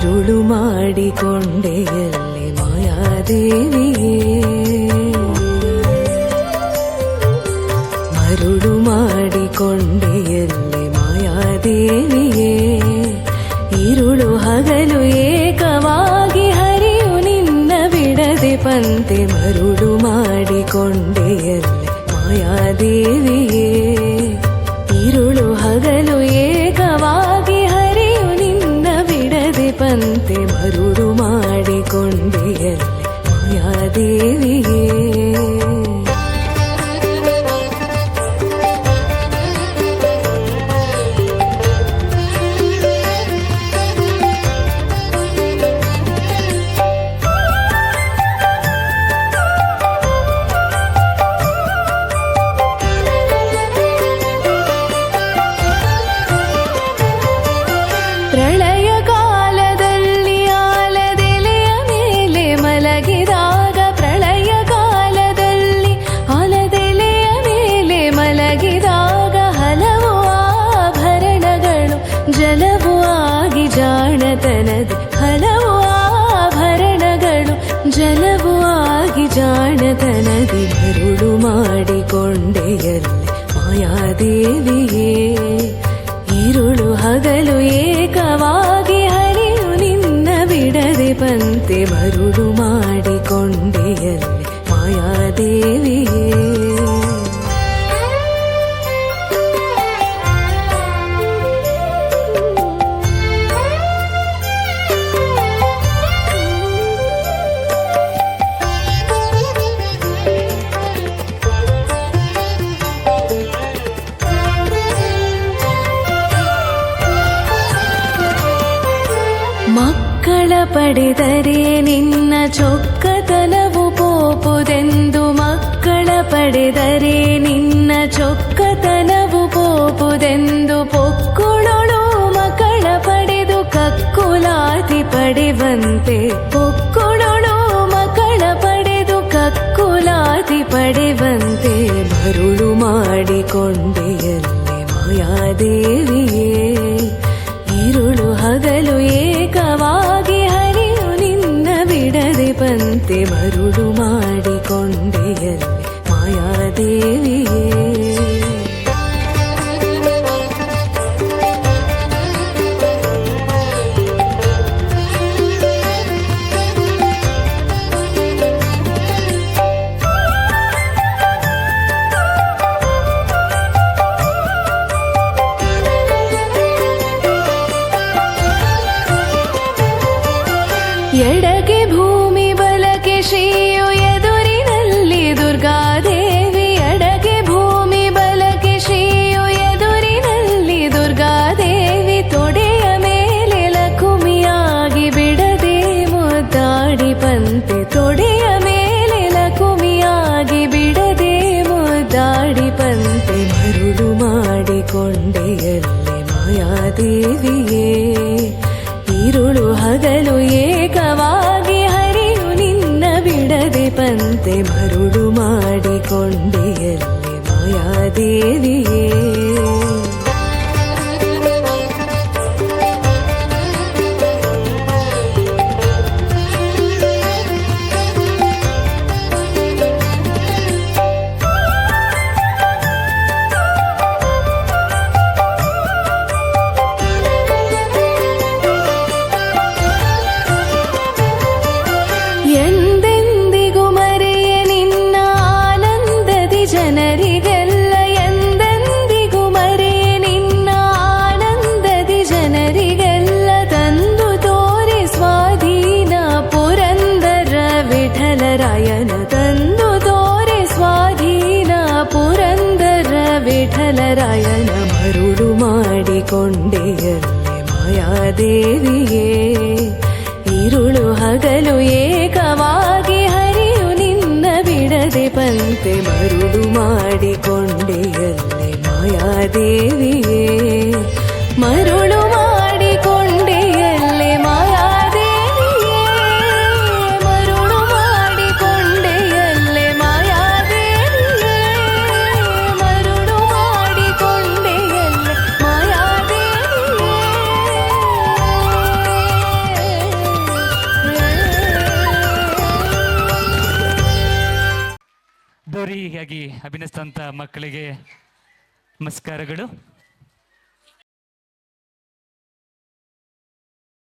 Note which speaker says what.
Speaker 1: ഇരുളു ಮಾಡಿಕೊಂಡೆಯಲ್ಲಿ ಮಾಯಾದೇವಿಯೇ ಮರುಳು ಮಾಡಿಕೊಂಡೆಯಲ್ಲಿ ಮಾಯಾದೇವಿಯೇ ഇരുಳು ಹಗಲು ಏಕವಾಗಿ ಹರಿಯು ನಿನ್ನ ಬಿಡದೆ ಪಂತೆ ಮರುಳು ಮಾಡಿಕೊಂಡೆಯಲ್ಲಿ ಮಾಯಾದೇವಿಯೇ ഇരുಳು ಹಗಲು ಏಕವಾಗಿ ಹರಿಯು ನಿನ್ನ ಬಿಡದೆ ಪಂತೆ ಮರುಳು ಮಾಡಿಕೊಂಡೆಯಲ್ಲಿ ಮಾಯಾದೇವಿಯೇ ಪ್ರಳಯ ಕಾಲದಲ್ಲಿ ಆಲದೆಲೆಯ ಮೇಲೆ ಮಲಗಿದಾಗ ಪ್ರಳಯ ಕಾಲದಲ್ಲಿ ಆಲದೆಲೆಯ ಮೇಲೆ ಮಲಗಿದಾಗ ಹಲವು ಆಭರಣಗಳು ಜಲವು ಆಗಿ ಜಾಣತನದಿ ಹಲವು ಆಭರಣಗಳು ಜಲವು ಆಗಿ ಜಾಣತನದಿ ಮರುಳು ಮಾಡಿಕೊಂಡೆಯಲ್ಲಿ ಮಾಯಾದೇವಿಯೇ ഇരുಳು ಹಗಲು ಏಕವಾಗಿ ಹರಿಯು ನಿನ್ನ ಬಿಡದೆ ಪಂತೆ ಮರುಳು ಮಾಡಿಕೊಂಡೆಯಲ್ಲಿ ಮಾಯಾದೇವಿಯೇ ಮಕ್ಕಳ ಪಡೆದರೆ ನಿನ್ನ ಚೊಕ್ಕತನವು ಪೋಪುದೆಂದು ಮಕ್ಕಳ ಪಡೆದರೆ ನಿನ್ನ ಚೊಕ್ಕತನವು ಪೋಪುದೆಂದು ಪೊಕ್ಕುಳೊಳು ಮಕ್ಕಳ ಪಡೆದು ಕಕ್ಕುಲಾತಿ ಪಡೆವಂತೆ ಪೊಕ್ಕುಳೊಳು ಮಕ್ಕಳ ಪಡೆದು ಕಕ್ಕುಲಾತಿ ಪಡೆವಂತೆ ಮರುಳು ಮಾಡಿಕೊಂಡೆಯಲ್ಲಿ ಮಾಯಾದೇವಿಯೇ ഇരുಳು ಹಗಲು ಏಕವಾಗಿ ಹರಿಯು ನಿನ್ನ ಬಿಡದೆ ಪಂತೆ ಮರುಳು ಮಾಡಿಕೊಂಡೆಯಲ್ಲಿ ಮಾಯಾದೇವಿಯೇ ಎಡಗೆ ಭೂಮಿ ಬಲಕೆ ಶ್ರೀಯು ಎದುರಿನಲ್ಲಿ ದುರ್ಗಾದೇವಿ ಎಡಗೆ ಭೂಮಿ ಬಲಕೆ ಶ್ರೀಯು ಎದುರಿನಲ್ಲಿ ದುರ್ಗಾದೇವಿ ತೊಡೆಯ ಮೇಲೆ ಲಕುಮಿಯಾಗಿ ಬಿಡದೆ ಮುದ್ದಾಡಿ ಪಂತೆ ತೊಡೆಯ ಮೇಲೆ ಲಕುಮಿಯಾಗಿ ಬಿಡದೆ ಮುದ್ದಾಡಿ ಪಂತೆ ಮರುಳು ಮಾಡಿಕೊಂಡೆಯಲ್ಲಿ ಮಾಯಾದೇವಿಯೇ ഇരുಳು ಹಗಲು ಏಕವಾಗಿ ಹರಿಯು ನಿನ್ನ ಬಿಡದೆ ಪಂತೆ ಮರುಳು ಮಾಡಿಕೊಂಡೆಯಲ್ಲಿ ಮಾಯಾದೇವಿಯೇ ಎಂದೆಂದಿಗೂ ಮರೆಯೆ ನಿನ್ನ ಆನಂದದಿ ಜನರಿಗೆಲ್ಲ ಎಂದೆಂದಿಗೂ ಮರೆಯೆ ನಿನ್ನ ಆನಂದದಿ ಜನರಿಗೆಲ್ಲ ತಂದು ತೋರಿ ಸ್ವಾಧೀನ ಪುರಂದರ ವಿಠಲರಾಯನ ತಂದು ತೋರಿ ಸ್ವಾಧೀನ ಪುರಂದರ ವಿಠಲರಾಯನ ಮರುಳು ಮಾಡಿಕೊಂಡೆಯಲ್ಲಿ ಮಾಯಾದೇವಿಯೇ ഇരുಳು ಹಗಲು ಏಕವಾಗಿ ಹರಿಯು ನಿನ್ನ ಬಿಡದೆ ಪಂತೆ ಮರುಳು ಮಾಡಿಕೊಂಡೆಯಲ್ಲಿ ಮಾಯಾದೇವಿಯೇ ಮರುಳು ಮಾಡಿಕೊಂಡೆಯಲ್ಲಿ ಮಾಯಾದೇವಿಯೇ ಮರುಳು ಮಾಡಿಕೊಂಡೆಯಲ್ಲಿ ಮಾಯಾದೇವಿಯೇ ಮರುಳು ಮಾಡಿಕೊಂಡೆಯಲ್ಲಿ ಮಾಯಾದೇವಿಯೇ
Speaker 2: ಅದ್ದೂರಿಯಾಗಿ ಅಭಿನಯಿಸಿದಂಥ ಮಕ್ಕಳಿಗೆ ನಮಸ್ಕಾರಗಳು.